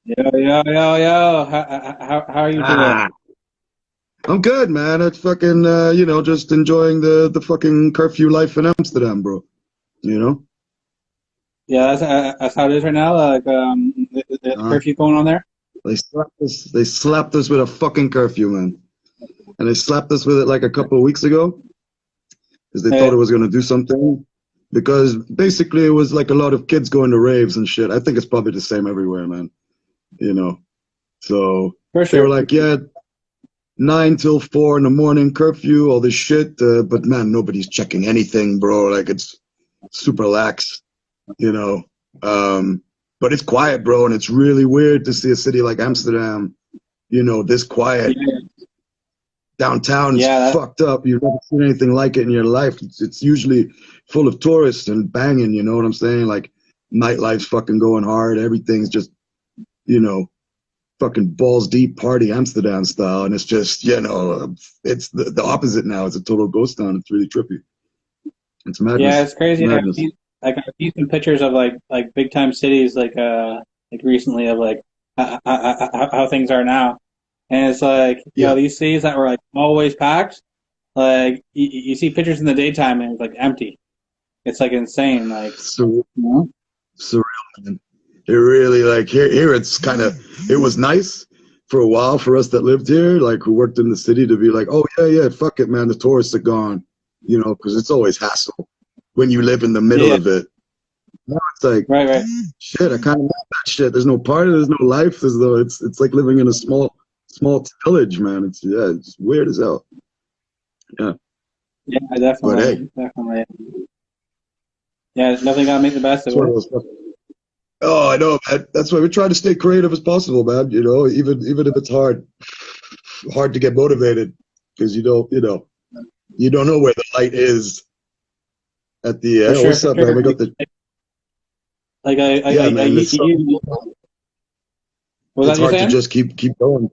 Yo, yo, yo, yo. How are you today? Ah, I'm good, man. It's fucking, just enjoying the fucking curfew life in Amsterdam, bro. You know? Yeah, that's how it is right now. Like, the Uh, curfew going on there. they slapped us with a fucking curfew, man. And they slapped us with it like a couple of weeks ago because they thought Hey, it was gonna do something. Because basically it was like a lot of kids going to raves and shit. I think it's probably the same everywhere, man. You know? So for they sure. were like, yeah, 9 till 4 in the morning curfew, all this shit. But man, nobody's checking anything, bro. Like it's super lax. you know. Um, but it's quiet, bro, and it's really weird to see a city like Amsterdam, this quiet. Yeah, Downtown's yeah, fucked up. You've never seen anything like it in your life. It's usually full of tourists and banging, you know what I'm saying? Like nightlife's fucking going hard. Everything's just, you know, fucking balls deep party Amsterdam style. And it's just, it's the opposite now. It's a total ghost town. It's really trippy. It's yeah. madness. It's It's crazy. madness. I've seen some pictures of like big time cities like recently of like how things are now, and it's like Yeah. these cities that were like always packed. Like you see pictures in the daytime and it's like empty. It's like insane. Like So you know? surreal, man. It really like here it's kind of it was nice for a while for us that lived here, like who worked in the city, to be like, oh yeah, fuck it, man, the tourists are gone, because it's always hassle when you live in the middle Yeah, of it. Now it's like, right, right. shit, I kind of like that shit. There's no party, there's no life. There's no, it's like living in a small village, man. It's weird as hell. Yeah, Yeah, but hey, definitely, definitely. Yeah, definitely gotta make the best of it's one of it. those. Oh, I know, man. That's why we try to stay creative as possible, man. Even if it's hard to get motivated because you don't know where the light is at the For end. Oh, sure, what's for up, man? sure. We got the Like yeah, man. It's so, what was it's that you're hard to saying? just keep going.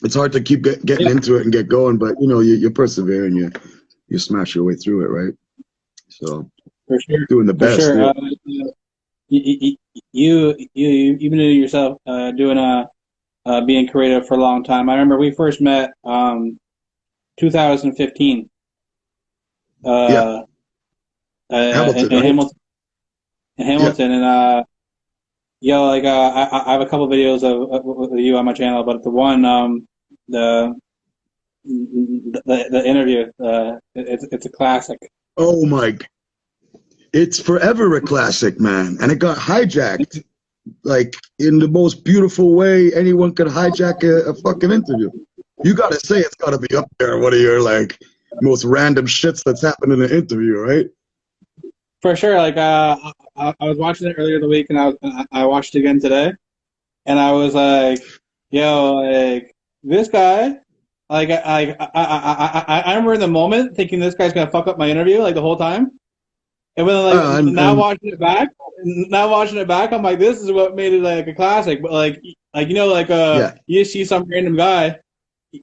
It's hard to keep getting Yeah, into it and get going, but you persevere and you smash your way through it, right? So for sure, doing the for best. sure. Yeah, You've been doing yourself doing being creative for a long time. I remember we first met 2015 yeah. uh, Hamilton, in right? Hamilton, Yeah. and like I have a couple videos of you on my channel, but the one the the interview it's a classic. Oh my, it's forever a classic, man, and it got hijacked like in the most beautiful way anyone could hijack a fucking interview. You got to say it's got to be up there. One of your like most random shits that's happened in an interview, right? For sure, like I was watching it earlier in the week, and I watched it again today, and I was like, "Yo, like this guy, I remember in the moment thinking this guy's gonna fuck up my interview like the whole time, and then like And now watching it back, I'm like, this is what made it like a classic. But yeah, you see some random guy,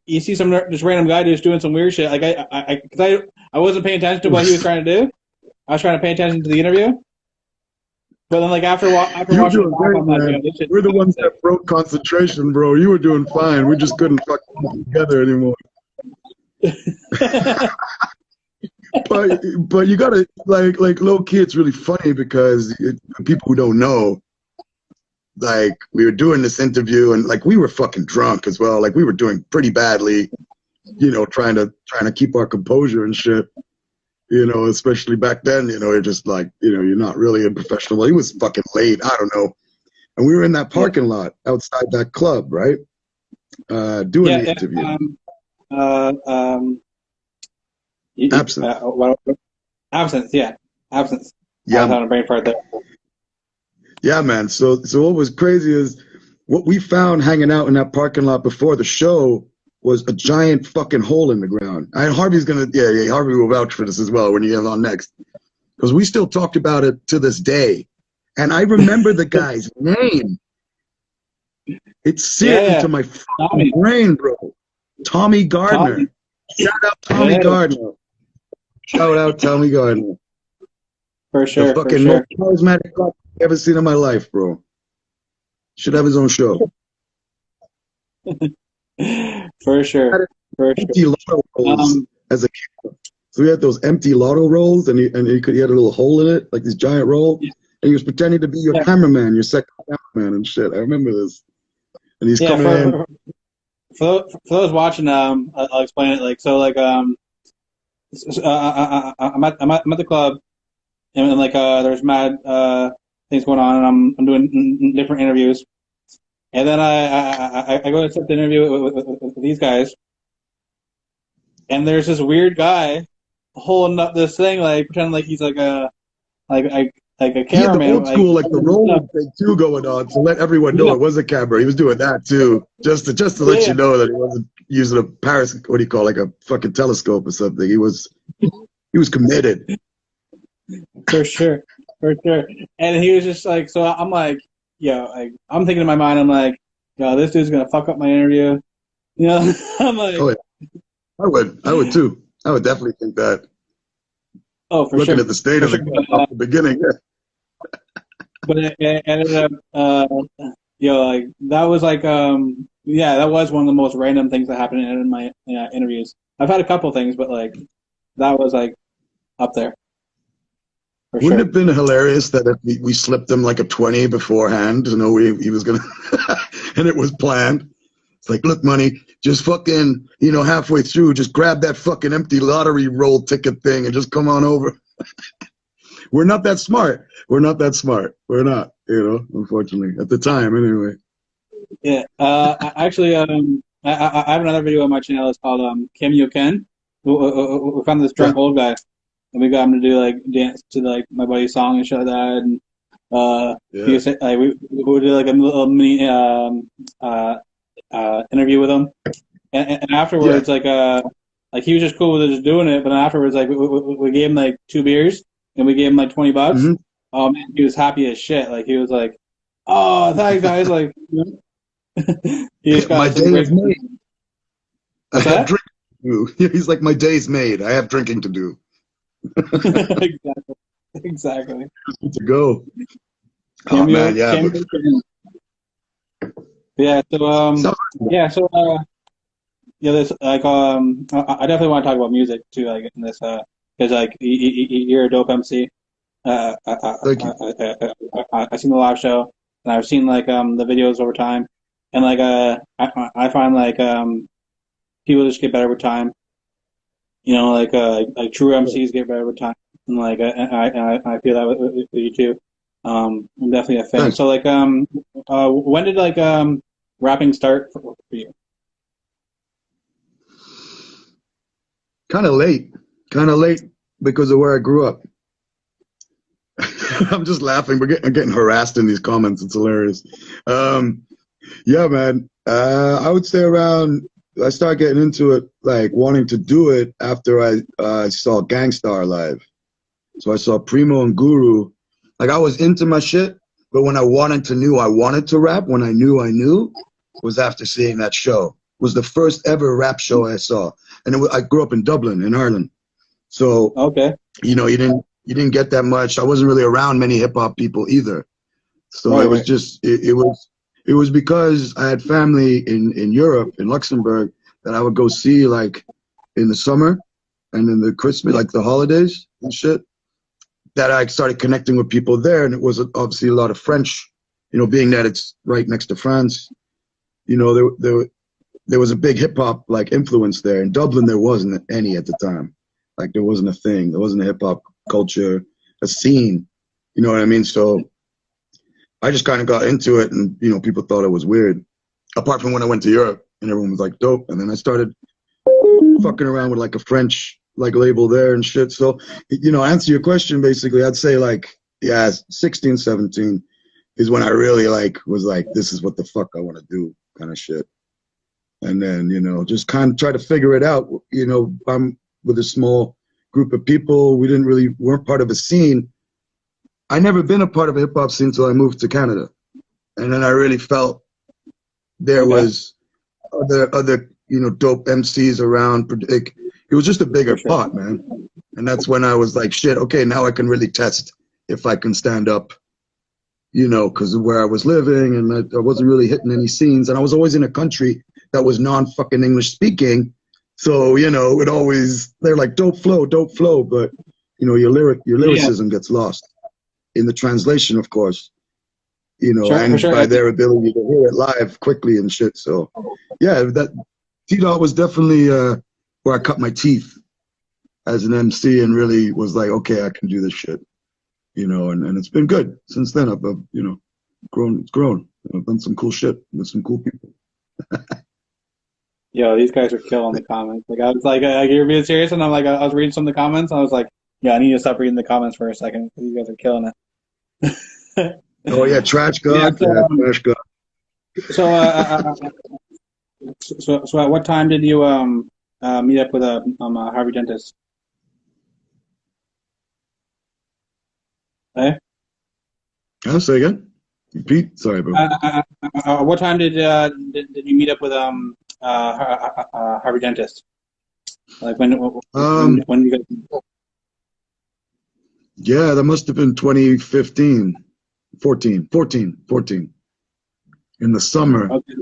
you see some just random guy just doing some weird shit. Like I wasn't paying attention to what he was trying to do. I was trying to pay attention to the interview. But then, like after you were watching it doing back, great, I'm like, man. yo, this shit's We're the ones that classic. broke concentration, bro. You were doing fine. We just couldn't fucking get together anymore. But you gotta like low key. It's really funny because people who don't know, like we were doing this interview and like we were fucking drunk as well. Like we were doing pretty badly, trying to keep our composure and shit. Especially back then, you're just like, you're not really a professional. Well, he was fucking late. I don't know. And we were in that Yeah, parking lot outside that club, right? Doing yeah, the yeah. interview. Uh, um, Absent. absence. Yeah, absence. I Yeah, was having a brain fart there. yeah, man. So what was crazy is what we found hanging out in that parking lot before the show was a giant fucking hole in the ground. And Harvey's gonna, yeah, Harvey will vouch for this as well when you get on next, because we still talked about it to this day. And I remember the guy's name. It's Yeah, seared yeah. into my fucking Tommy, brain, bro. Tommy Tommy. Gardner. Shout out Tommy Yeah, Gardner. Shout out Tommy Gardner. for The sure, for fucking most sure. charismatic guy I've ever seen in my life, bro. Should have his own show. For sure. For Empty sure. lotto rolls as a kid. So he had those empty lotto rolls, and he had a little hole in it, like this giant roll, and he was pretending to be your cameraman, your second cameraman and shit. I remember this. And he's coming in. For those watching, I'll explain it. Like so, like I'm at the club, and like there's mad things going on, and I'm doing different interviews, and then I go to set the interview with these guys, and there's this weird guy holding up this thing, like pretending like he's like a cameraman. He had the old school, like the rolling thing too going on to let everyone know it was a camera. He was doing that too, just to let you know that he wasn't using a what do you call, like a fucking telescope or something. He was committed. For sure. And he was just like, so I'm like, I'm thinking in my mind, I'm like, yo, this dude's gonna fuck up my interview. You know, I'm like, oh yeah, I would too. I would definitely think that. Oh, for Looking sure. at the state of the beginning. But it ended up, like that was like, that was one of the most random things that happened in my interviews. I've had a couple things, but like that was like up there. Wouldn't it have been hilarious that if we slipped him like a 20 beforehand to know he was gonna, and it was planned? It's like, look, money, just fucking, halfway through, just grab that fucking empty lottery roll ticket thing and just come on over. We're not that smart. We're not, unfortunately, at the time, anyway. Yeah. Actually, I have another video on my channel. It's called Kim You Ken. We found this drunk old guy, and we got him to do like dance to like my buddy's song and shit like that. And he was, like, we did like a little mini interview with him, and afterwards, like he was just cool with just doing it. But afterwards, like we gave him like 2 beers, and we gave him like $20. Mm-hmm. Oh man, he was happy as shit. Like he was like, "Oh, thanks guys!" Like, he just got my day is made. What's I have drinking to do. He's like, my day's made. I have drinking to do. Exactly. To go. Oh man, yeah. Yeah. So this like I definitely want to talk about music too, like in this because like you're a dope MC. Thank you. I've seen the live show, and I've seen like the videos over time, and like I find like people just get better with time. Like true MCs get better with time, and like I feel that with you too. I'm definitely a fan. Thanks. So like when did like rapping start for you? Kind of late because of where I grew up. I'm just laughing. I'm getting harassed in these comments. It's hilarious. Yeah, man. I would say I started getting into it, like wanting to do it after I saw Gangstar live. So I saw Primo and Guru. Like I was into my shit, but when I wanted to rap, when I knew, was after seeing that show. It was the first ever rap show I saw. And I grew up in Dublin, in Ireland. So, okay. You didn't get that much. I wasn't really around many hip hop people either. So it was just, it was because I had family in Europe, in Luxembourg, that I would go see like in the summer and in the Christmas, like the holidays and shit, that I started connecting with people there. And it was obviously a lot of French, being that it's right next to France, there was a big hip hop like influence there. In Dublin, there wasn't any at the time. Like there wasn't a thing. There wasn't a hip hop culture, a scene. You know what I mean? So I just kind of got into it, and people thought it was weird. Apart from when I went to Europe, and everyone was like, dope. And then I started fucking around with like a French like label there and shit. So, answer your question, basically, I'd say like, 16, 17 is when I really like was like, this is what the fuck I want to do kind of shit. And then, just kind of try to figure it out. I'm with a small group of people. We weren't part of a scene. I never been a part of a hip hop scene until I moved to Canada. And then I really felt there was other dope MCs around. It was just a bigger pot, man. And that's when I was like, shit, okay, now I can really test if I can stand up, you know, because of where I was living, and I wasn't really hitting any scenes, and I was always in a country that was non-fucking English speaking, so you know, it always they're like dope flow, but you know, your Yeah, lyricism gets lost in the translation, of course, you know, sure, for and sure. by their ability to hear it live quickly and shit. So yeah, that T-Dot was definitely where I cut my teeth as an MC and really was like, okay, I can do this shit, you know, and it's been good since then. I've you know, grown. I've done some cool shit with some cool people. Yo, these guys are killing the comments. Like I was like, you're being serious, and I'm like, I was reading some of the comments, and I was like, yeah, I need to stop reading the comments for a second because you guys are killing it. Oh yeah, Trash Yeah. God, yeah, Trash God. So, so at what time did you meet up with Harvey Dentist? Eh? I'll say again. Repeat. Sorry, bro. What time did you meet up with Harvey Dentist? Like when you guys? Yeah, that must have been 2015, 14, in the summer. Okay.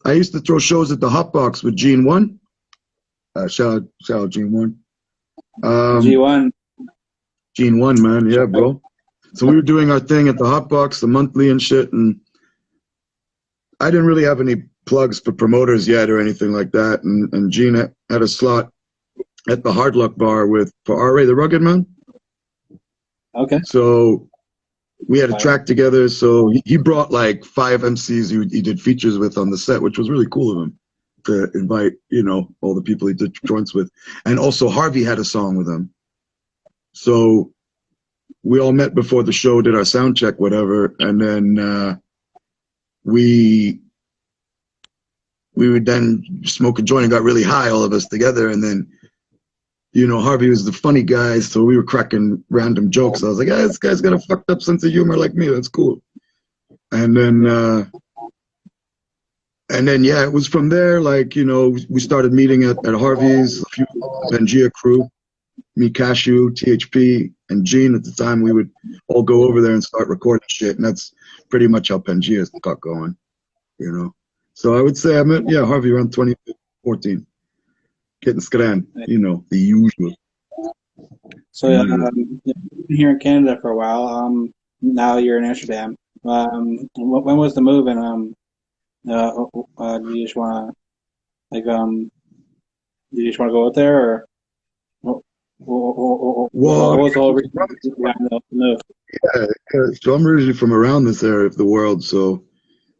I used to throw shows at the Hotbox with Gene One. Shout out Gene One. Um, G1. Gene One, man. Yeah, bro. So we were doing our thing at the Hotbox, the monthly and shit, and I didn't really have any plugs for promoters yet or anything like that. And Gene had a slot at the Hard Luck Bar for R.A. the Rugged Man. Okay. So we had a track together. So he brought like 5 MCs he did features with on the set, which was really cool of him to invite, you know, all the people he did joints with. And also Harvey had a song with him. So we all met before the show, did our sound check, whatever, and then we would then smoke a joint and got really high, all of us together, and then, you know, Harvey was the funny guy, so we were cracking random jokes. I was like, this guy's got a fucked up sense of humor like me. That's cool. And then, yeah, it was from there, like, you know, we started meeting at Harvey's, a few Pangea crew, me, Cashew, THP, and Gene. At the time, we would all go over there and start recording shit, and that's pretty much how Pangea got going, you know. So I would say I met, Harvey around 2014. Getting scran, you know, the usual. So you've been here in Canada for a while. Now you're in Amsterdam. When was the move? And do you just want to do you just want to go out there, or what was the whole reason behind the move? Yeah, so I'm originally from around this area of the world. So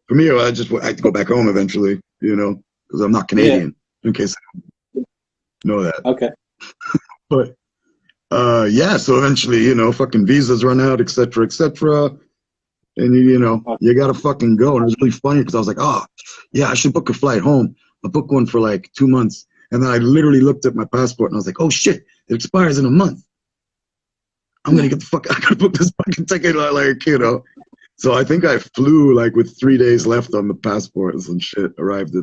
for me, I had to go back home eventually, you know, because I'm not Canadian. Yeah. In case I know that. Okay. But yeah, so eventually, you know, fucking visas run out, et cetera, and you know, you gotta fucking go. And it was really funny because I was like, oh, yeah, I should book a flight home. I booked one for like 2 months, and then I literally looked at my passport and I was like, oh shit, it expires in a month. I'm gonna get the fuck. I gotta book this fucking ticket, like, you know. So I think I flew like with 3 days left on the passport and some shit. Arrived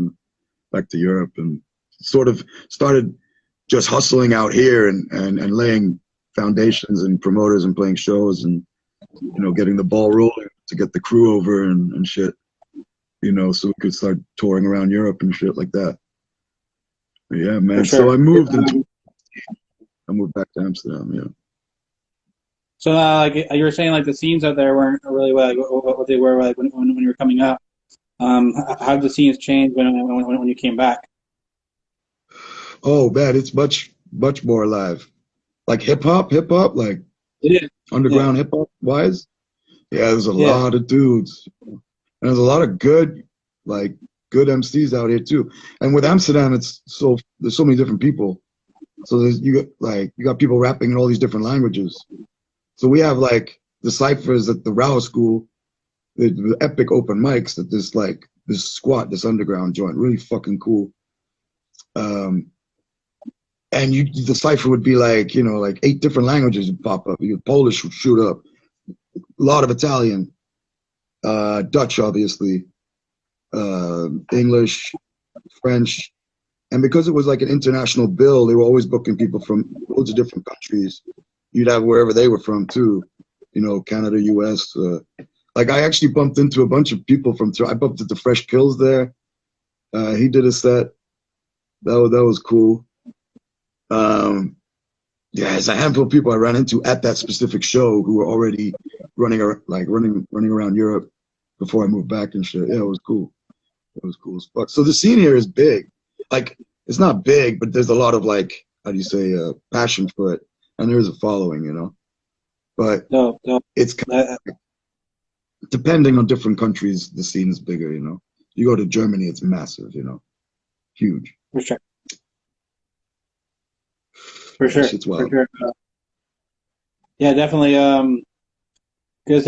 back to Europe and sort of started just hustling out here and laying foundations and promoters and playing shows and, you know, getting the ball rolling to get the crew over and shit, you know, so we could start touring around Europe and shit like that. But yeah, man. Sure. So I moved back to Amsterdam. Yeah. So like you were saying, like the scenes out there weren't really like what they were like when you were coming up. How did the scenes change when you came back? Oh man, it's much more alive. Like hip hop, like underground hip hop wise. Yeah, there's a lot of dudes. And there's a lot of good MCs out here too. And with Amsterdam, there's so many different people. So you got people rapping in all these different languages. So we have like the ciphers at the Rauh School, the epic open mics at this underground joint, really fucking cool. And the cipher would be like, you know, like 8 different languages would pop up. Polish would shoot up, a lot of Italian, Dutch, obviously, English, French. And because it was like an international bill, they were always booking people from loads of different countries. You'd have wherever they were from too, Canada, US. Like I actually bumped into a bunch of people I bumped into Fresh Kills there. He did a set. That was cool. Yeah, there's a handful of people I ran into at that specific show who were already running around Europe before I moved back and shit. Yeah, it was cool. It was cool as fuck. So the scene here is big. Like, it's not big, but there's a lot of like, how do you say, passion for it, and there is a following. But No. it's kind of, depending on different countries, the scene is bigger. You go to Germany, it's massive. Huge. For sure. For sure. Shit's wild. For sure. Yeah, definitely. Because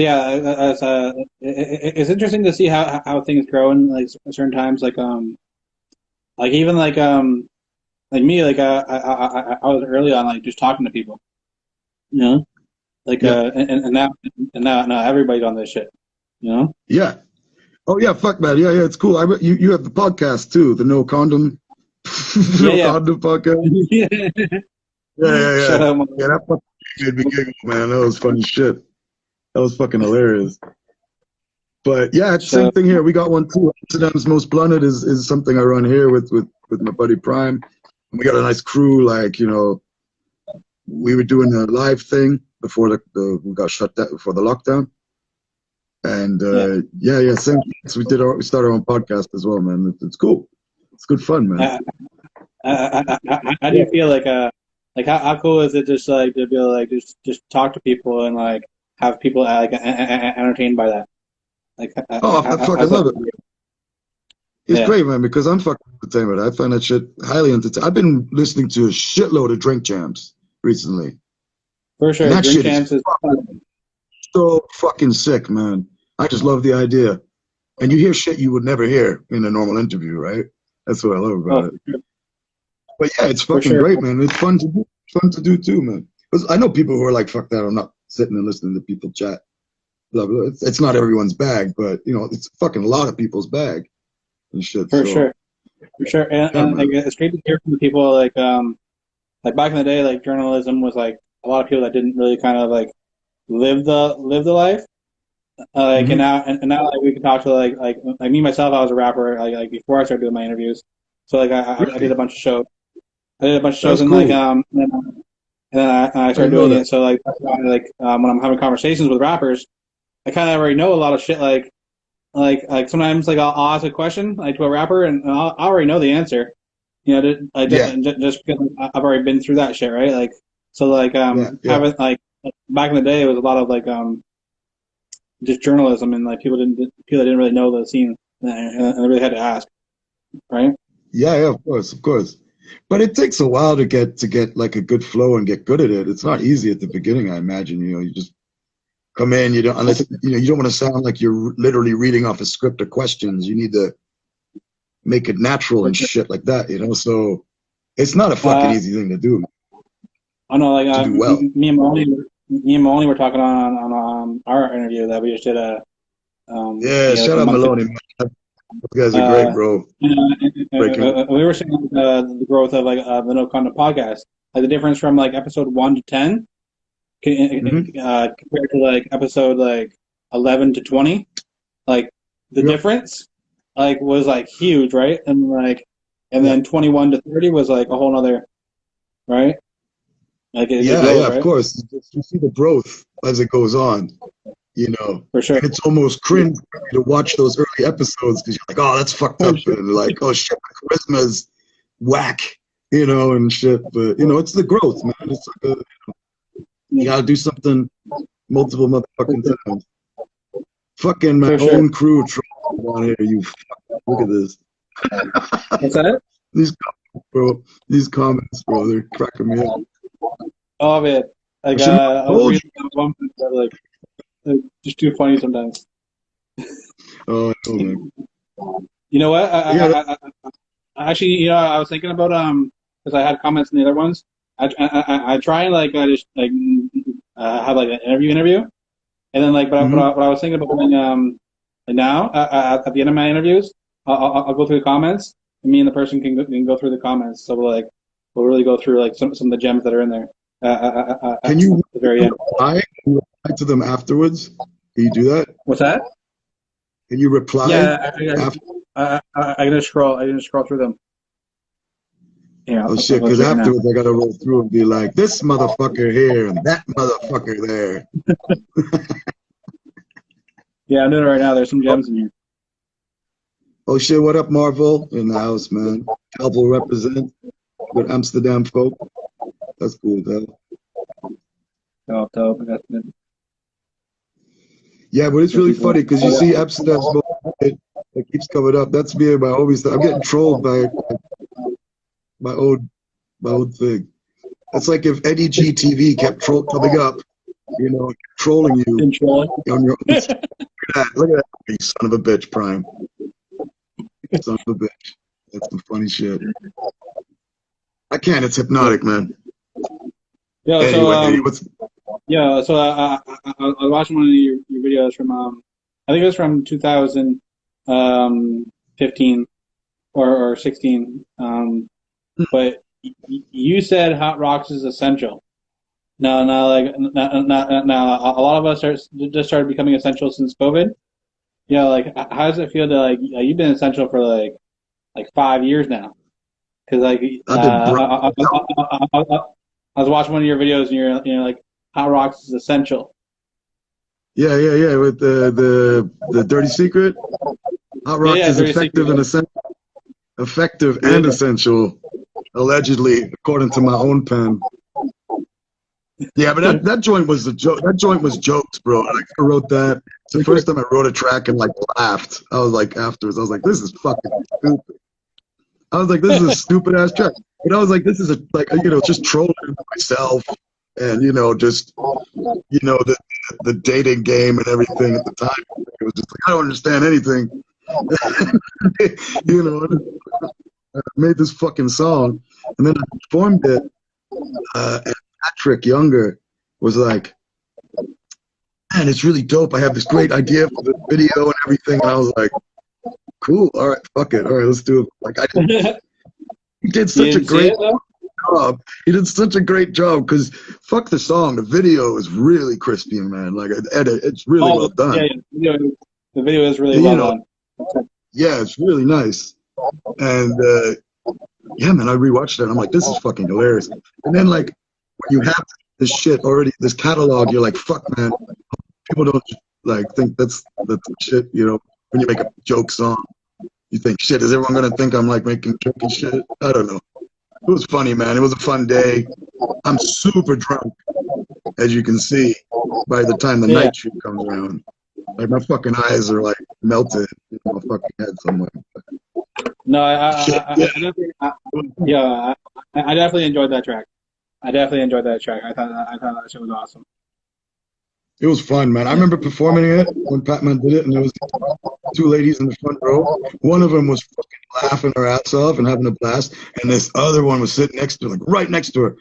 it's interesting to see how things grow in like certain times. Like even like me, like I was early on like just talking to people, like Yeah. and now everybody's on this shit, Yeah. Oh yeah, fuck man. Yeah, it's cool. You have the podcast too, the No Condom Yeah. Condom podcast. Yeah. Yeah. Shut up, man. Yeah, that fucking made me giggle, man. That was funny shit. That was fucking hilarious. But yeah, it's the same thing here. We got one too. Amsterdam's Most Blunted is something I run here with my buddy Prime. And we got a nice crew. Like we were doing a live thing before we got shut down before the lockdown. And yeah, same. So we started our own podcast as well, man. It's cool. It's good fun, man. How do you feel like how cool is it just like to be able to like just talk to people and like have people like entertained by that? Like I fucking love it. It's great, man, because I'm fucking entertainment. I find that shit highly entertaining. I've been listening to a shitload of Drink Champs recently. For sure, and that Drink shit Champs is so fucking sick, man. I just love the idea. And you hear shit you would never hear in a normal interview, right? That's what I love about it. But yeah, it's fucking great, man. It's fun to do too, man. Because I know people who are like, fuck that, I'm not sitting and listening to people chat. Blah, blah. It's not everyone's bag, but it's fucking a lot of people's bag and shit. For sure. And like, it's great to hear from the people like back in the day, like journalism was like a lot of people that didn't really kind of like live the life. And now like we can talk to like me myself. I was a rapper like before I started doing my interviews. So like I did a bunch of shows. That's and cool. like and then I started doing it. So like that's why, like when I'm having conversations with rappers, I kind of already know a lot of shit. Like sometimes like I'll ask a question like to a rapper and I already know the answer. Just because I've already been through that shit, right? Like so like having like back in the day it was a lot of like just journalism and like people didn't really know the scene and they really had to ask, right? Yeah, of course. But it takes a while to get like a good flow and get good at it. It's not easy at the beginning, I imagine. You just come in, you don't want to sound like you're literally reading off a script of questions. You need to make it natural and shit like that, So it's not a fucking easy thing to do. I know, like to do well. Me and Maloney were talking on our interview that we just did a. Shout out Maloney. You guys are great, bro. We were saying the growth of like the No Content podcast, like the difference from like episode 1 to 10, compared to like episode like 11 to 20, like the difference, like was like huge, right? And then 21 to 30 was like a whole nother, right? Like right? Of course. You see the growth as it goes on. For sure. And it's almost cringe to watch those early episodes because you're like, oh, that's fucked up. Sure. And like, oh shit, my charisma's whack, and shit. But it's the growth, man. It's like you gotta do something multiple motherfucking times. Fucking my own crew on here. You look at this. What's that? These comments, bro, they're cracking me up. Oh man, like like. Just too funny sometimes. Oh, I know, man. You know what? I actually, I was thinking about because I had comments in the other ones. I try and like just like have like an interview, and then like, but I was thinking about doing now at the end of my interviews, I'll go through the comments, and me and the person can go through the comments. So we'll really go through like some of the gems that are in there. Can you at the very end. reply? Can you reply to them afterwards? Can you do that? What's that? Can you reply Yeah, after? I'm gonna scroll. I'm gonna scroll through them. Yeah, Oh shit! I'll Because do it right now. afterwards I gotta roll through and be like, this motherfucker here and that motherfucker there. Yeah, I'm doing it right now. There's some gems in here. Oh shit! What up, Marvel? In the house, man. Calvo represent with Amsterdam folk. That's cool, though. Oh, dope. That's good. Yeah, but it's Good really people. funny because you see Amsterdam's folk, it keeps coming up. That's me and my homies. I'm getting trolled by my old thing. It's like if Eddie GTV kept coming up, trolling you Control. on your own. Look at that, you son of a bitch, Prime. Son of a bitch. That's some funny shit. I can't. It's hypnotic, man. Yeah. So Anyway, what's yeah. So I was watching one of your videos from I think it was from 2015 or 16. But you said Hotrox is essential. Now, like now, a lot of us just started becoming essential since COVID. Yeah, like how does it feel to like you've been essential for like 5 years now? Because like I've been I was watching one of your videos and you're like Hotrox is essential. yeah. With the dirty secret, Hot Yeah, Rocks yeah, is Dirty Secret. effective and Yeah. essential, allegedly, according to my own pen. Yeah, but that joint was a joke. That joint was jokes, bro. Like, I wrote that. It's the first time I wrote a track and like laughed. I was like, afterwards, I was like, this is fucking stupid. I was like, this is a stupid ass track. But I was like, this is just trolling myself and just the dating game and everything at the time. It was just like I don't understand anything. I made this fucking song and then I performed it. And Patrick Younger was like, man, it's really dope. I have this great idea for the video and everything. And I was like, cool. All right, fuck it. All right, let's do it. Like he did such a great job. He did such a great job because fuck the song. The video is really crispy, man. Like it's really well done. Yeah, the video is really well done. Yeah, it's really nice. And yeah, man, I rewatched it. And I'm like, this is fucking hilarious. And then like when you have this shit already, this catalog, you're like, fuck, man. People don't like think that's shit. When you make a joke song, you think, shit, is everyone gonna think I'm like making jokey shit? I don't know. It was funny, man. It was a fun day. I'm super drunk, as you can see, by the time the night shoot comes around. Like my fucking eyes are like melted in my fucking head somewhere. No, I definitely enjoyed that track. I thought that shit was awesome. It was fun, man. I remember performing it when Patman did it, and there was two ladies in the front row. One of them was fucking laughing her ass off and having a blast, and this other one was sitting next to her, like right next to her,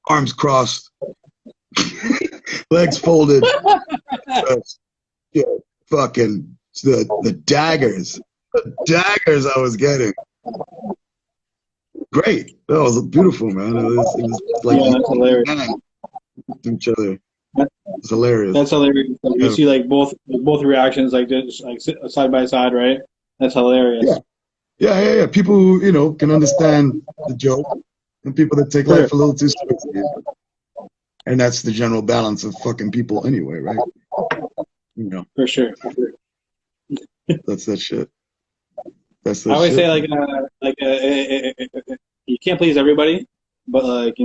arms crossed, legs folded. Yeah, fucking the daggers I was getting. Great. That was beautiful, man. It was like that's hilarious. To each other. It's hilarious. That's hilarious. Like, you see like both reactions like just like side by side, right? That's hilarious. Yeah. People who can understand the joke, and people that take life a little too seriously. And that's the general balance of fucking people anyway, right? For sure. That's that shit. That's that I always shit. say you can't please everybody, but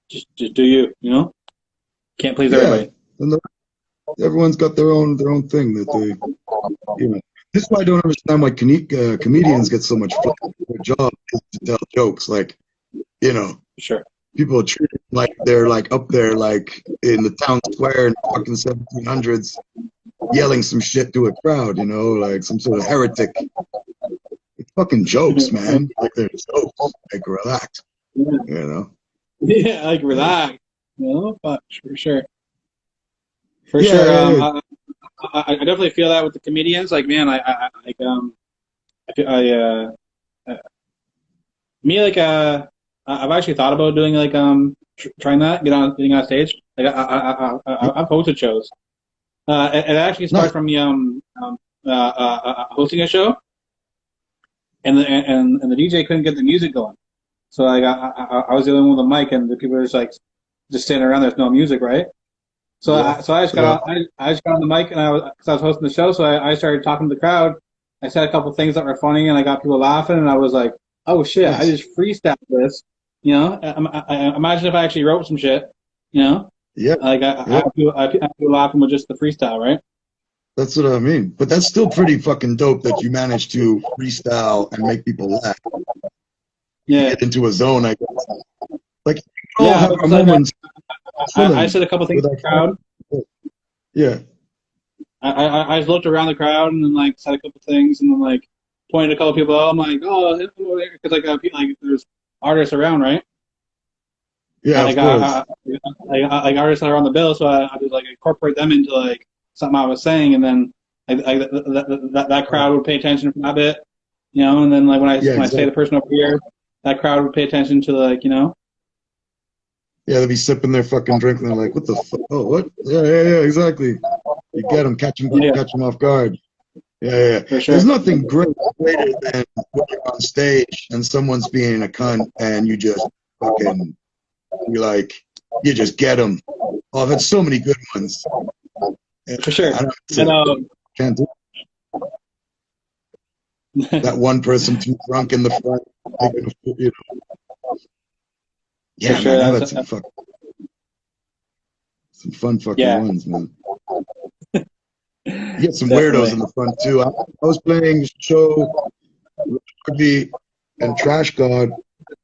just do you. Can't please everybody. And everyone's got their own thing that they, This is why I don't understand why comedians get so much flack. Their job is to tell jokes, like, Sure. People are treated like they're like up there, like in the town square in the fucking 1700s, yelling some shit to a crowd, like some sort of heretic. It's fucking jokes, man. Like they're jokes. Like relax, Yeah, like relax. But for sure. For Yeah, sure. yeah. I definitely feel that with the comedians. Like, man, me like I've actually thought about doing like trying that, getting on stage. Like I've hosted shows. It actually started Nice. from me hosting a show, and the DJ couldn't get the music going. So like I was the only one with a mic, and the people were just standing around. There's no music, right? So Yeah. I just Yeah. got on, I just got on the mic, and because I was hosting the show, so I started talking to the crowd. I said a couple things that were funny, and I got people laughing, and I was like, oh shit, I Nice. just freestyled this. Imagine if I actually wrote some shit. You know, Yeah. like Yeah. I have people laughing with just the freestyle, right? That's what I mean. But that's still pretty fucking dope that you managed to freestyle and make people laugh. You Yeah, get into a zone, I guess. Like, we all yeah. have But our it's like moments I chilling said a couple things with to our the crowd. friends. Yeah. I just looked around the crowd and then like said a couple things and then like pointed a couple people out. I'm like, oh, because like there's artists around, right? Yeah, Like of course. like artists that are on the bill, so I would like incorporate them into like something I was saying, and then that crowd would pay attention for that bit, and then like Yeah, when I say exactly. the person over here, that crowd would pay attention to like. Yeah, they'll be sipping their fucking drink and they're like, what the fuck? Oh, what? Yeah, yeah, yeah, exactly. You get them, Yeah, catch them off guard. Yeah, yeah, yeah. for There's sure. nothing greater than when you're on stage and someone's being a cunt and you just fucking, you like, you just get them. Oh, I've had so many good ones. And For sure. I don't And can't do that one person too drunk in the front. Making for Yeah, sure, man, I've that's had some fun fucking yeah, ones, man. You get some weirdos definitely. in the front too. I was playing a show with Harvey and Trash God.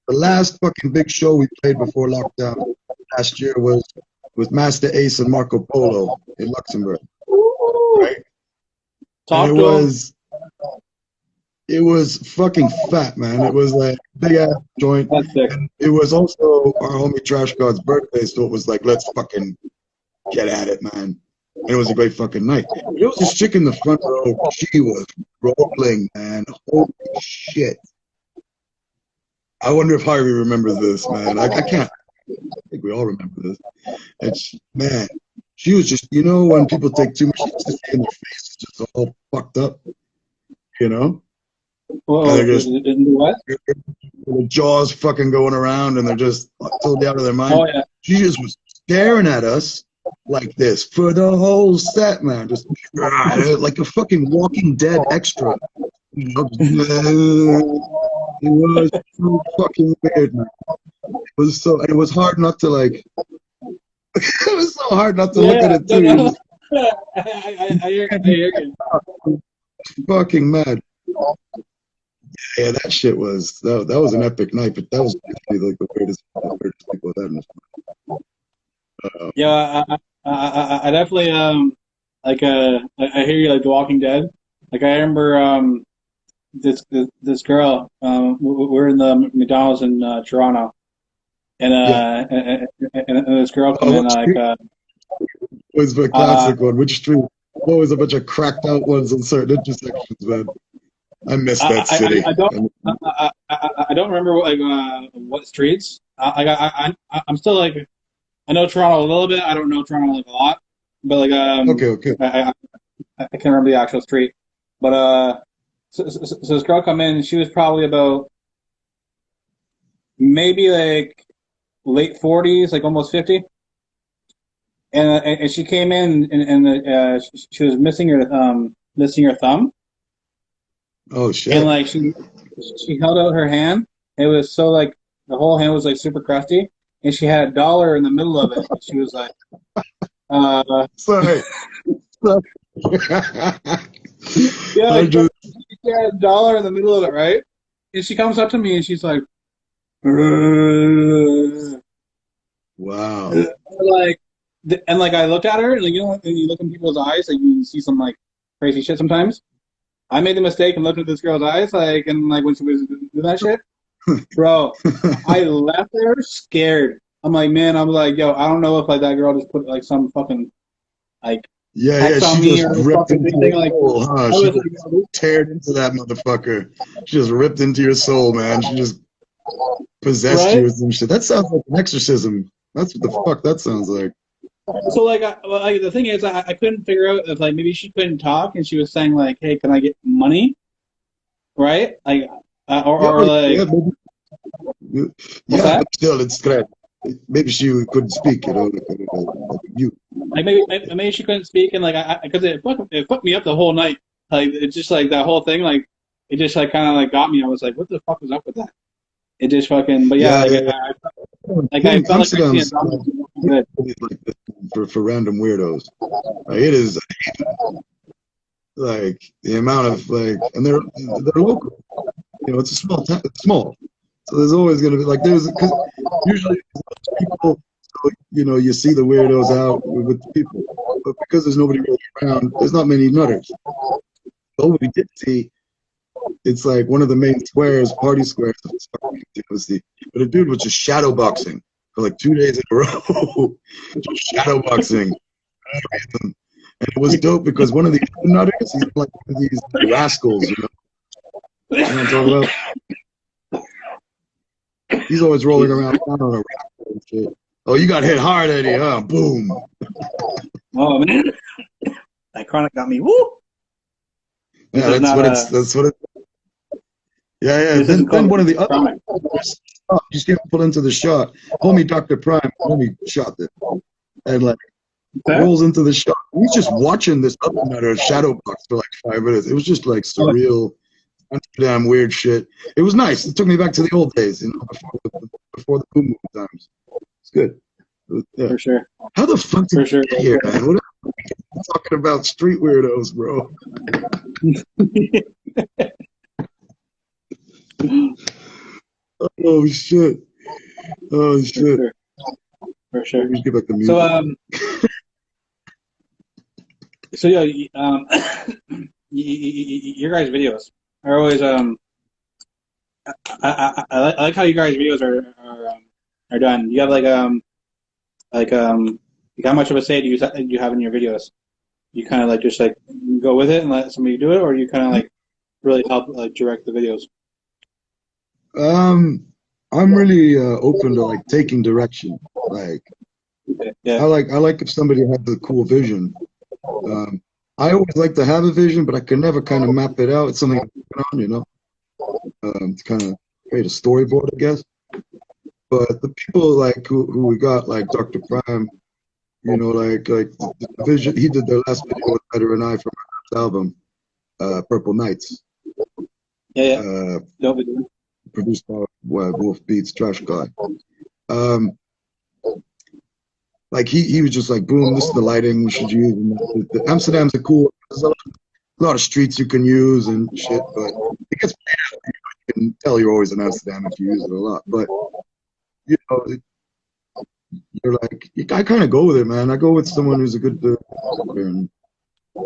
The last fucking big show we played before lockdown last year was with Master Ace and Marco Polo in Luxembourg, Ooh, right? And talk to him. it was fucking fat, man. It was like big ass joint. That's sick. And it was also our homie Trash God's birthday, so it was like, let's fucking get at it, man. And it was a great fucking night. There was this chick in the front row. She was rolling, man. Holy shit. I wonder if Harvey remembers this, man. I can't. I think we all remember this. And man, she was just, when people take too much ecstasy and their face is just all fucked up, you know? And Oh, they're just, in the West? the jaws fucking going around and they're just totally out of their mind. Oh yeah, She just was staring at us like this for the whole set, man. Just like a fucking Walking Dead extra. It was so fucking weird, man. It was hard not to like. It was so hard not to look at yeah. it No, too. It no. was I hear you. fucking mad. Yeah, that shit was that was an epic night, but that was definitely like the weirdest people I've had in this. Yeah, I definitely like I hear you like The Walking Dead. Like I remember this girl we're in the McDonald's in Toronto, and Yeah. this girl come in Which like street was the uh classic one? Which street? Always a bunch of cracked out ones on certain intersections, man. I miss that city. I don't I don't remember what streets. I'm still like I know Toronto a little bit. I don't know Toronto like a lot, but like Okay, okay. I can't remember the actual street. But so this girl come in. She was probably about maybe like late 40s, like almost 50. And she came in and she was missing her thumb, Oh and shit. like she held out her hand. It was so like the whole hand was like super crusty, and she had a dollar in the middle of it. And she was like, uh, Sorry. Sorry. yeah, I like just she had a dollar in the middle of it, right? And she comes up to me and she's like, wow. like, and like I looked at her, and like when you look in people's eyes, like you see some like crazy shit sometimes. I made the mistake and looked at this girl's eyes, like, and like when she was doing that shit, bro, I left there scared. I'm like, man, I'm like, yo, I don't know if like that girl just put like some fucking like Yeah, yeah, hex she on me just or ripped fucking into thing. your Like, soul, huh? I She was just like, teared into that motherfucker. She just ripped into your soul, man. She just possessed you right? or some shit. That sounds like an exorcism. That's what the fuck that sounds like. So like, the thing is, I couldn't figure out if like maybe she couldn't talk and she was saying like, "Hey, can I get money?" Right? Like, Yeah, or yeah, like, maybe, what's yeah, that? but still, it's correct. Maybe she couldn't speak, like you. Like maybe she couldn't speak and like because it fucked me up the whole night. Like it's just like that whole thing like it just like kind of like got me. I was like, what the fuck was up with that? It just fucking. But yeah, Yeah, like yeah, yeah. I felt like I seen a Amsterdam's drama good. like this for random weirdos. Like, it is like the amount of like, and they're local. You know, it's a small town. It's small, so there's always gonna be like because usually there's people. So, you know, you see the weirdos out with people, but because there's nobody really around, there's not many nutters. But we did see, it's like one of the main squares, party squares. But a dude was just shadow boxing for like 2 days in a row, just shadow boxing. And it was dope because one of these nutters, he's like one of these rascals, you know what I'm talking about? He's always rolling around on a rascal and shit. Oh, you got hit hard, Eddie, huh? Boom. Oh man, that chronic got me. Woo! This Yeah, is not a. that's what it. Yeah, yeah. This isn't Then called one of the other chronic. just get pulled into the shot. Homie Dr. Prime, homie shot it. And like Okay. rolls into the shot. He's just watching this other nutter shadow box for like 5 minutes. It was just like surreal, damn weird shit. It was nice. It took me back to the old days, you know, before the boom boom times. It's good. Yeah. For sure. How the fuck did For you sure. get here, man? What are you talking about street weirdos, bro? Oh shit. Oh For shit. sure. For Let sure. me get back to So music. so yeah, your guys' videos are always I like how you guys' videos are done. You have like like how much of a say do you have in your videos? You kind of like just like go with it and let somebody do it, or you kind of like really help like direct the videos. Um, I'm really open to like taking direction. Like Yeah, I like if somebody has a cool vision. Um, I always like to have a vision, but I can never kind of map it out. It's something I'm working on, you know, to kind of create a storyboard, I guess. But the people like who we got, like Dr. Prime, you know, like the vision. He did the last video with Better and I from our last album, Purple Nights, yeah. uh, Don't be doing. produced by Wolf Beats, Trash Guy. Um, like he was just like, boom, this is the lighting we should use. And Amsterdam's a cool. There's a lot of streets you can use and shit, but it gets bad. You can tell you're always in Amsterdam if you use it a lot. But you know, you're like, I kind of go with it, man. I go with someone who's a good and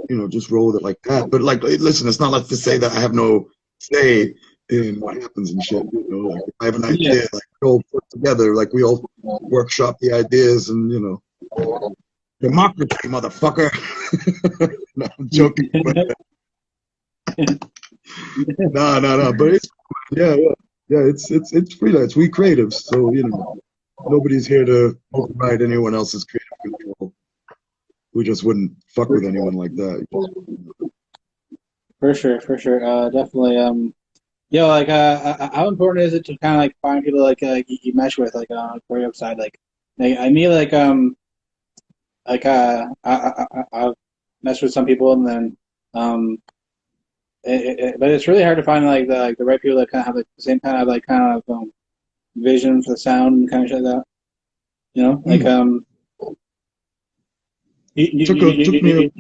you know, just roll with it like that. But like, listen, it's not like to say that I have no say in what happens and shit. You know, like if I have an Yeah. idea, like we all put together, like we all workshop the ideas, and you know, democracy, motherfucker. No, I'm joking. But, no. But it's yeah. It's freelance. We creatives, so you know, nobody's here to override anyone else's creative control. We just wouldn't fuck with anyone like that. For sure, for sure. Definitely. Yo, like, how important is it to kind of like find people like you mesh with, like on the choreograph side? Like I mean, like I've messed with some people, and then but it's really hard to find like the right people that kind of have like, the same kind of vision for the sound and kind of shit like that. You know, like Mm. Took me a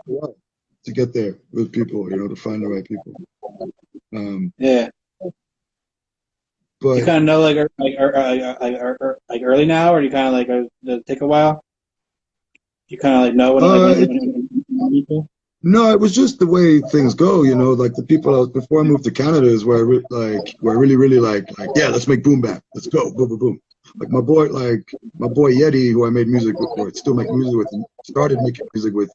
while to get there with people, you know, to find the right people. yeah. You But kind of know like early now, or you kind of like does it take a while? You kind of like know when it, when you do? no, it was just the way things go, you know. Like the people I was before I moved to Canada is where where I really like yeah, let's make boom bap, let's go, boom boom boom. Like my boy Yeti, who I made music with, or still make music with, and started making music with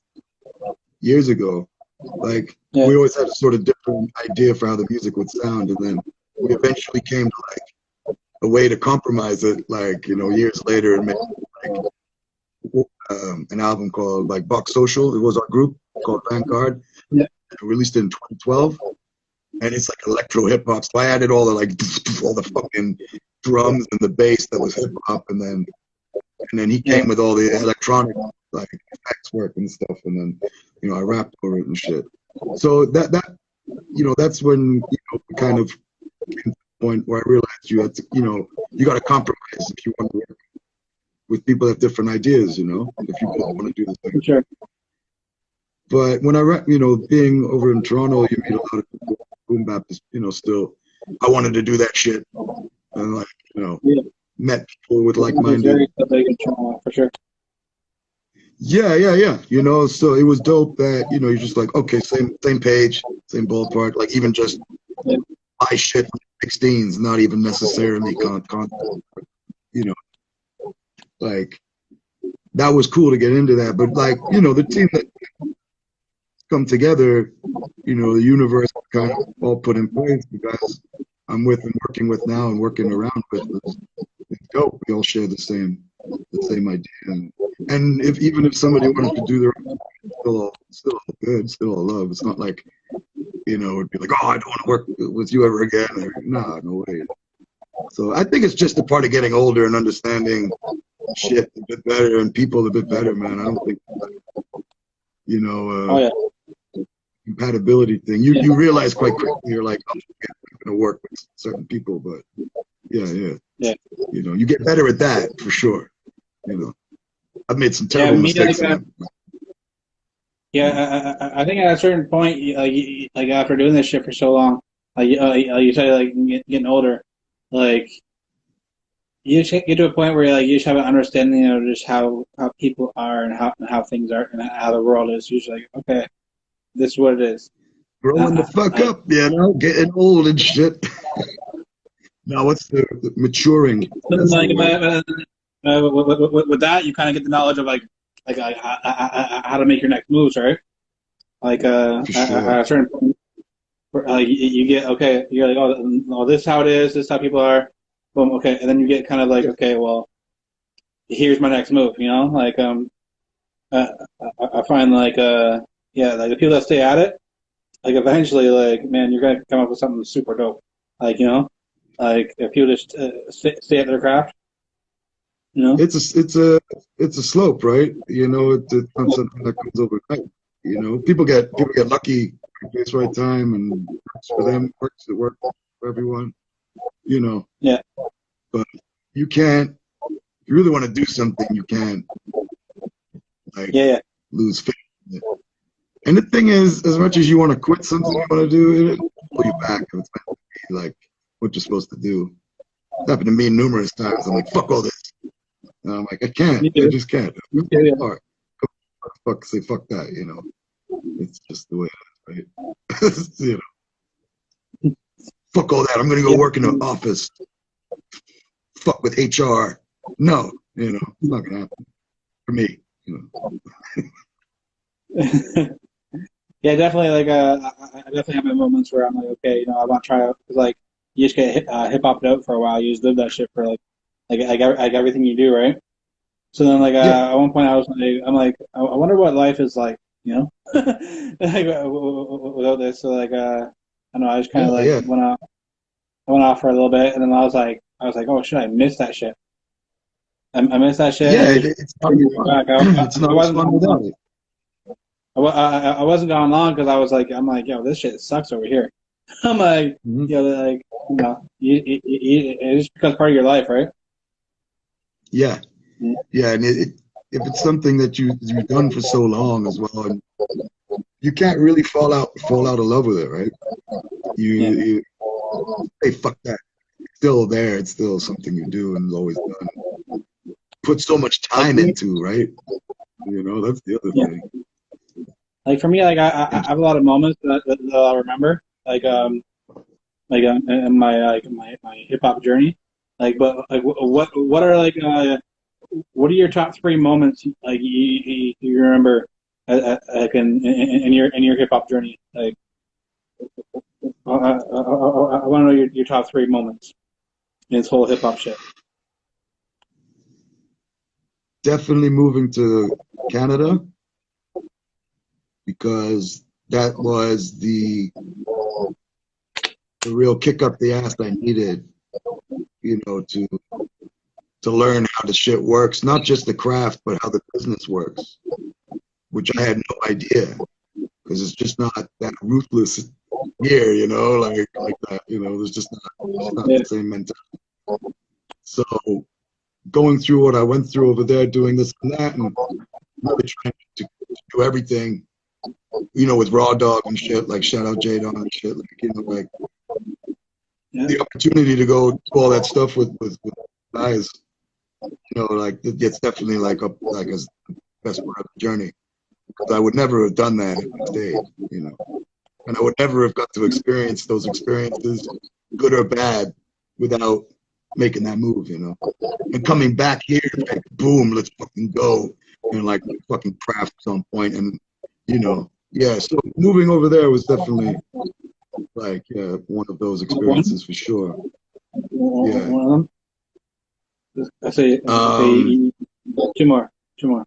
years ago. Like Yeah, we always had a sort of different idea for how the music would sound, and then we eventually came to like a way to compromise it. Like, years later, and make like an album called like Buck Social. It was our group called Vanguard. Yeah. Released in 2012, and it's like electro hip hop. So I added all the like all the fucking drums and the bass that was hip hop, and then he came with all the electronic like effects work and stuff, and then I rapped over it and shit. So that's when we kind of came to the point where I realized you had to you got to compromise if you want to work with people that have different ideas. If you both want to do the thing. Sure. But when I being over in Toronto, you meet a lot of people. Boom bap is still. I wanted to do that shit, and like met people with like-minded. For sure. Yeah. So it was dope that you're just like, okay, same page, same ballpark. Like even just buy shit 16s, not even necessarily like that was cool to get into that. But like the team that come together, the universe kind of all put in place. The guys I'm with and working with now and working around with, it's dope. We all share the same idea. And even if somebody wanted to do their own, still all good, still all love. It's not like, it'd be like, oh, I don't want to work with you ever again. Or, nah, no way. So I think it's just a part of getting older and understanding shit a bit better and people a bit better, man. I don't think, compatibility thing. You realize quite quickly, you're like, I'm not going to work with certain people, but yeah. You get better at that for sure. I've made some terrible mistakes. I think at a certain point, like after doing this shit for so long, you say like getting older, like you just get to a point where you just have an understanding of just how people are and how things are and how the world is. You're just like, okay, this is what it is. Growing the fuck up, getting old and shit. Now what's the maturing? Like, with that, you kind of get the knowledge of like how to make your next moves, right? Like at a certain point, you get okay. You're like, oh, this is how it is. This is how people are. Boom, okay, and then you get kind of like, okay, well, here's my next move. Like I find like like the people that stay at it, like eventually, like man, you're gonna come up with something super dope. Like like if you just stay at their craft. It's a slope, right? It's not something that comes overnight. People get lucky, right place, right time, and works for them, works for everyone. Yeah. But you can't. If you really want to do something, you can't. Lose faith in it. And the thing is, as much as you want to quit something you want to do, it'll pull you back. It's meant to be like what you're supposed to do. It's happened to me numerous times. I'm like, fuck all this. And I'm like, I can't. I just can't. Say fuck that, It's just the way it is, right? Fuck all that. I'm gonna go work in an office. Fuck with HR. No, it's not gonna happen for me. Yeah, definitely. Like, I definitely have my moments where I'm like, okay, I want to try out. Cause like, you just get hip hopped out for a while. You just live that shit for like everything you do, right? So then, like, at one point, I wonder what life is like, like, without this. So like, I don't know. I just kind of went off for a little bit, and then I was like, oh shit, I missed that shit. I missed that shit. Yeah, it's not fun without it. I wasn't gone long because I'm like, yo, this shit sucks over here. I'm like, it just becomes part of your life, right? Yeah, and if it's something that you've done for so long as well, and you can't really fall out of love with it, right? You say fuck that. It's still there. It's still something you do and always done. Put so much time into, right? That's the other thing. Like for me, like I have a lot of moments that I'll remember, in my hip hop journey. Like, but like, what are like what are your top 3 moments like you remember like in your hip hop journey? Like, I want to know your top 3 moments. in this whole hip hop shit? Definitely moving to Canada because that was the real kick up the ass I needed, you know, to learn how the shit works, not just the craft, but how the business works, which I had no idea because it's just not that ruthless here, you know, like that, you know, there's just not Yeah. the same mentality. So going through what I went through over there, doing this and that, and really trying to do everything, you know, with Raw Dog and shit, like shout out J Don and shit, like, you know, like Yeah. the opportunity to go do all that stuff with guys, you know, like it's definitely like a best part of the journey. Because I would never have done that if I stayed, you know, and I would never have got to experience those experiences, good or bad, without making that move, you know. And coming back here, like boom, let's fucking go, and like fucking craft on point, and you know, yeah. So moving over there was definitely like one of those One, experiences for sure. Yeah. one of them. I Um, say two more, two more.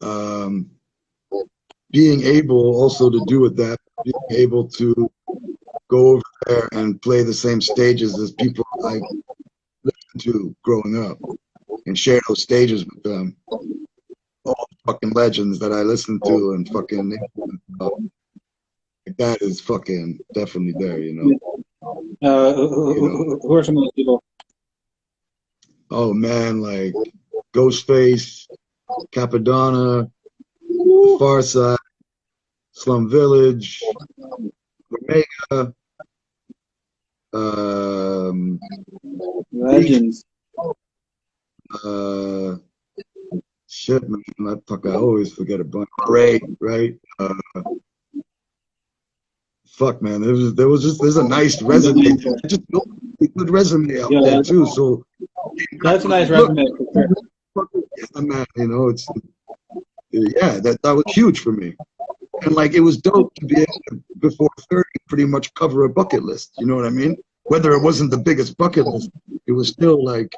um, being able also to do with that, being able to go over there and play the same stages as people I listened to growing up and share those stages with them. All the fucking legends that I listened to and fucking that is fucking definitely there, you know. You know. Who are some of those people? Oh man, like Ghostface, Capadonna, Far Side, Slum Village, Omega, um, Beach, Legends. uh, shit, man, I always forget a bunch. Ray, right? Fuck, man, there's a nice resume. Just a good resume out Yeah, there too. So that's a nice look, resume for sure. yeah, man, you know, it's yeah, that was huge for me. And like it was dope to be able to, before 30, pretty much cover a bucket list. You know what I mean? Whether it wasn't the biggest bucket list, it was still like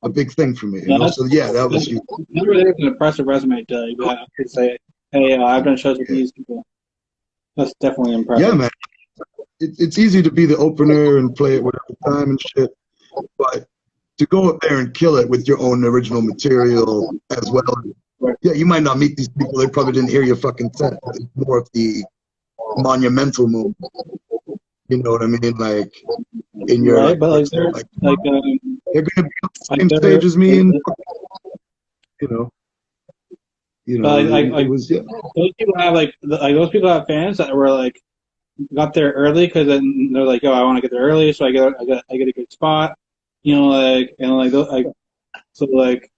a big thing for me. You No, know? So yeah, that was huge. that really is an impressive resume to say, hey, I've done shows with Yeah, these people. That's definitely yeah, impressive. man. It's easy to be the opener and play it whatever time and shit, but to go up there and kill it with your own original material as well. Right. Yeah, you might not meet these people. They probably didn't hear your fucking set. It's more of the monumental moment. You know what I mean? Like in your Right, but like they're like like they're gonna be on the like same they're stage as me, and you know, but it was yeah, those people have like those people have fans that were like got there early because then they're like, oh, I want to get there early, so I get a good spot, you know, like and like so like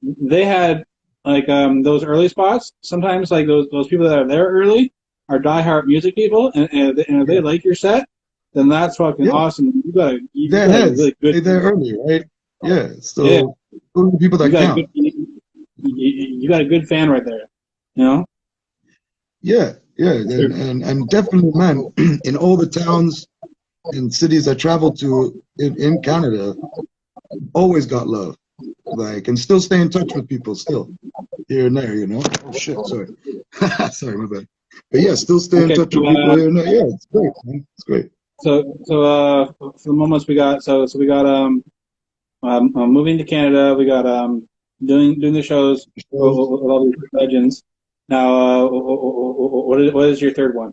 they had like those early spots. Sometimes like those people that are there early are diehard music people, and if they yeah, like your set, then that's fucking yeah. awesome. You Their got a heads, really good they there early, right? Yeah. yeah. So those are the people You that got a count. good you got a good fan right there, you know. Yeah, yeah, and definitely, man, in all the towns and cities I traveled to in Canada, always got love. Like, and still stay in touch with people still here and there, you know. Oh shit, sorry. Sorry, my bad. But yeah, still stay in Okay, touch with people here and there. Yeah, it's great, man. It's great. for the moments we got we got moving to Canada. We got doing the shows So, with all these legends. Now, what is your third one?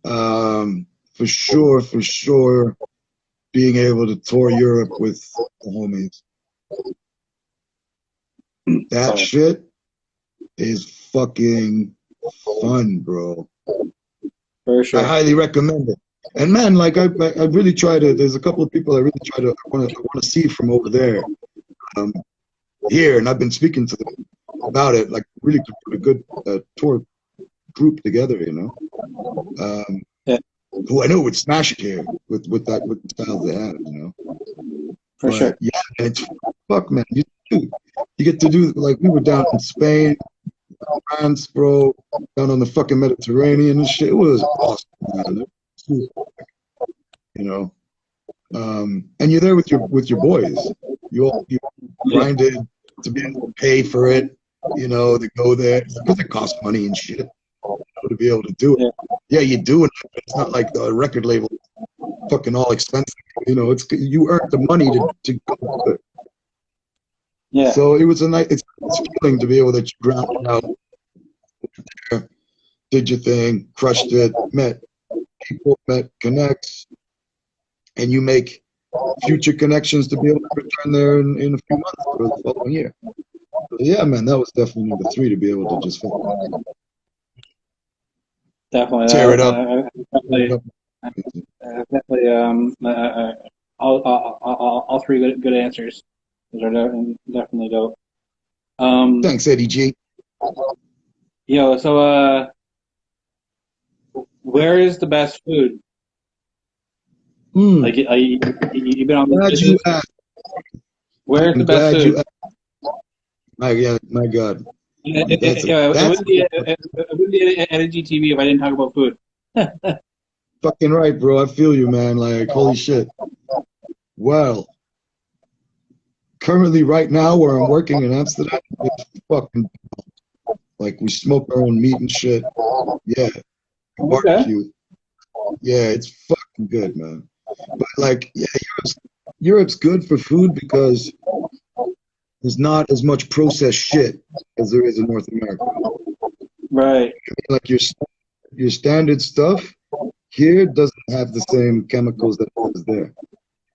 for sure, being able to tour Europe with the homies. That Sorry. shit is fucking fun, bro. For I sure. highly recommend it. And man, like I really try to. There's a couple of people I really try to. I want to see from over there, um, here, and I've been speaking to them about it. Like really to put a good tour group together, you know. Um, Yeah, who I know would smash it here with the styles they have, you know. for But sure. yeah, it's fuck, man. You get to do like we were down in Spain, France, bro, down on the fucking Mediterranean and shit. It was awesome, man. You know. And you're there with your boys. You grinded to be able to pay for it, to go there because it costs money and shit to be able to do it. Yeah. Yeah, you do it, but it's not like the record label fucking all expensive. It's you earned the money to go do it. Yeah. So it was a nice, it's feeling to be able to ground it out, did your thing, crushed it, met people, met connects, and you make future connections to be able to return there in a few months or the following year. So yeah, man, that was definitely number 3 to be able to just Definitely. tear it up. Definitely. All three good answers. Those are definitely dope. Thanks, Eddie G. So where is the best food? Like, you've been on Glad this you business. asked. Where's the best Glad food? you asked. My God. It wouldn't be Energy TV if I didn't talk about food. Fucking right, bro. I feel you, man. Like, holy shit. Well, currently, right now, where I'm working in Amsterdam, it's fucking like we smoke our own meat and shit. Yeah, Okay. barbecue. Yeah, it's fucking good, man. But like, yeah, Europe's good for food because there's not as much processed shit as there is in North America. Right. Like your standard stuff here doesn't have the same chemicals that it does there.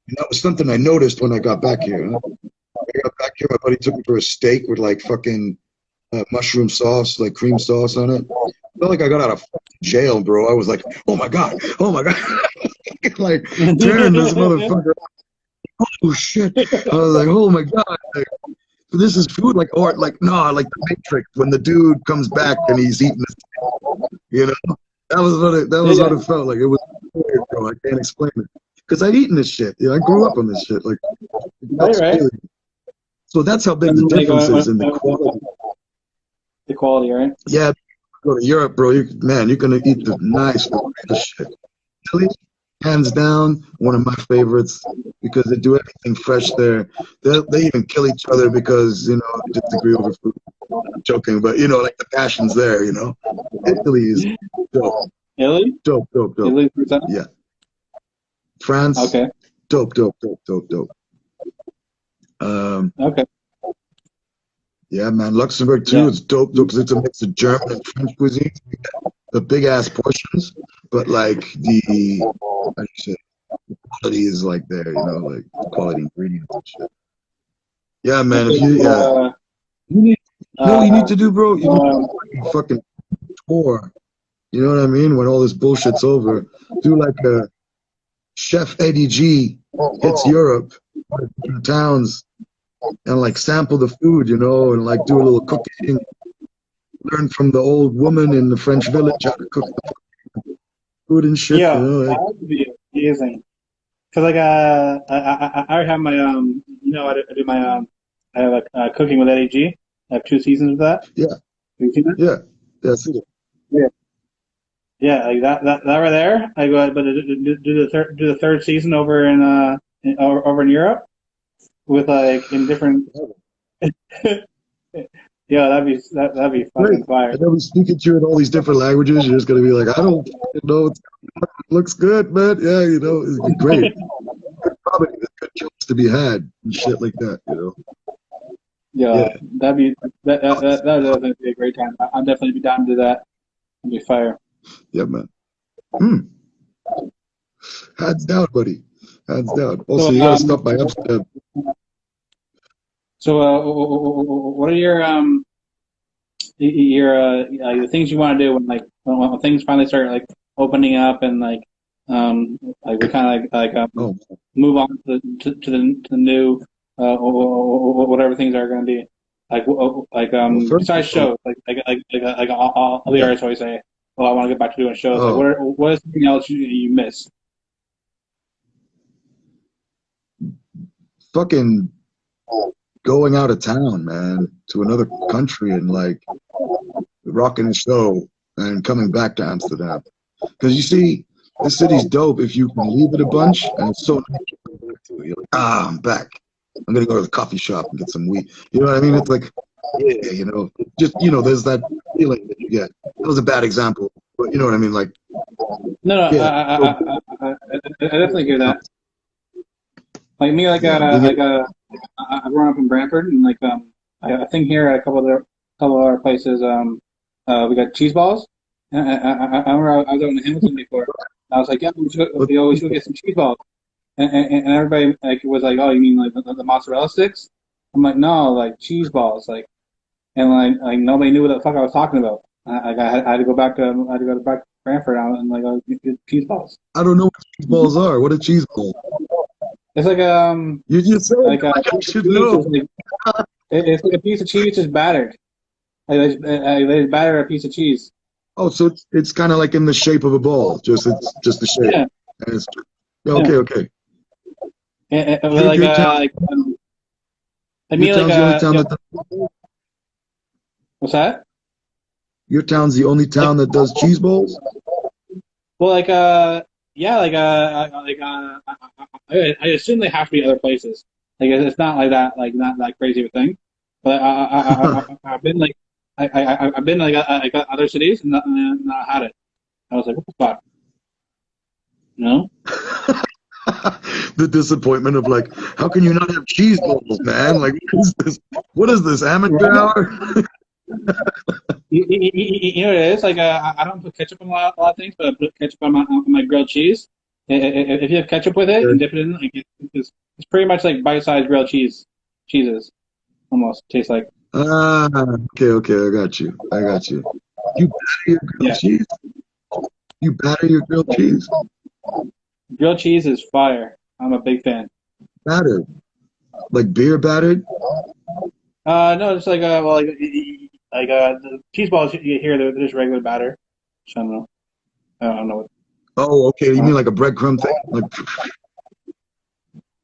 And that was something I noticed when I got back here. Huh? I got back here, my buddy took me for a steak with like fucking mushroom sauce, like cream sauce on it. I felt like I got out of jail, bro. I was like, oh my God. Like, tearing this motherfucker. Oh shit. I was like, oh my God. Like, this is food, like, or like, no, like the Matrix when the dude comes back and he's eating this, that was what it felt like. It was weird, bro. I can't explain it because I'd eaten this shit. I grew up on this shit. Like, Right. So that's how big the difference is in the quality. The quality, right? Yeah, go to Europe, bro. You're gonna eat the nice shit. Italy, hands down, one of my favorites because they do everything fresh there. They even kill each other because they disagree over food. I'm joking, but like the passion's there. Italy is dope. Italy? Dope. Italy, Yeah. France. Okay. Dope. Okay. Yeah, man. Luxembourg too. Yeah. It's dope because it's a mix of German and French cuisine. The big ass portions, but like the quality is like there. Like quality ingredients and shit. Yeah, man. If you what you need to do, bro? You need to fucking tour. You know what I mean? When all this bullshit's over, do like a Chef Eddie G hits Europe, towns, and like sample the food, and like do a little cooking. Learn from the old woman in the French village how to cook the food and shit. Yeah, that would be amazing. Cause like I already have my I do my I have a cooking with Eddie G. I have 2 seasons of that. Yeah. Have you seen that? Yeah. I see it. Yeah. Yeah, like that right there. I go, but do the third season over in Europe with like in different. Yeah, that'd be fucking fire. And they'll be speaking to you in all these different languages. You're just gonna be like, I don't know. It looks good, man. Yeah, it'd be great. Probably there's good jokes to be had and shit like that. Yeah, that'd would definitely be a great time. I'd definitely be down to do that. It'd be fire. Yeah, man. Hands down, buddy. Hands down. Also, you gotta stop by Amsterdam. So, what are your the things you want to do when things finally start like opening up and like we kind of move on to the new whatever things are going to be besides shows all the artists always say, oh, I want to get back to doing shows. Like what is something else you miss? Fucking going out of town, man, to another country and like rocking a show and coming back to Amsterdam. Because you see, this city's dope if you can leave it a bunch, and it's so nice to You're like, I'm back. I'm gonna go to the coffee shop and get some weed. You know what I mean? It's like, yeah, just there's that feeling that you get. That was a bad example, but you know what I mean? Like, No, no, yeah, I definitely hear that. Like me, yeah, being I grew up in Brantford, and I think here at couple of our places, we got cheese balls. And I remember I was out in Hamilton before. I was like, yeah, we should go get some cheese balls. And everybody like was like, oh, you mean like the mozzarella sticks? I'm like, no, like cheese balls, and like nobody knew what the fuck I was talking about. I had to go back to back to Brantford out and get cheese balls. I don't know what cheese balls are. What are cheese balls? It's You just said like a like I piece of should cheese, know. it's like a piece of cheese just battered. They batter a piece of cheese. Oh, so it's kind of like in the shape of a ball. It's just the shape. Yeah, And it's yeah. okay, okay. But Your town, I your mean town's the only town that what's that? your town's the only Like town that does cheese balls. well yeah I assume they have to be other places. Like it's not like that not that crazy of a thing. But I've been I've been other cities and not had it. I was like, what the fuck? No. The disappointment of like, how can you not have cheese balls, man? Like, what is this? What is this amateur Right? hour? You know what it is? I don't put ketchup on a lot of things, but I put ketchup on my grilled cheese. If you have ketchup with it and dip it in, it's pretty much like bite-sized grilled cheeses, almost tastes like. Ah, okay, okay, I got you. I got you. You batter your grilled Yeah, cheese? You batter your grilled cheese? grilled cheese is fire. I'm a big fan. Battered. Like beer battered? No, it's the cheese balls you hear they're just regular batter. So I don't know. I don't know what. Oh, okay. You mean like a breadcrumb thing? Like,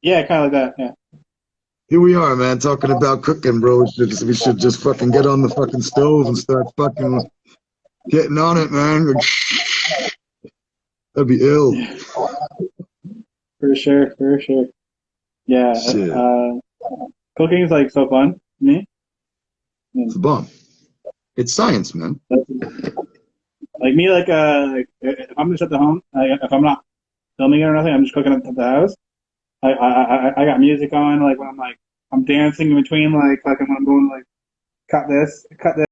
Yeah, kind of like that. Yeah. here we are, man, talking about cooking, bro. We should just fucking get on the fucking stove and start fucking getting on it, man. Like, that'd be ill. Yeah, for sure, for sure. Yeah, Shit. cooking is like so fun to me. It's a bomb. It's science, man. Like me, if I'm just at the home, if I'm not filming it or nothing, I'm just cooking at the house. I got music on, like when I'm dancing in between, like when I'm going cut this,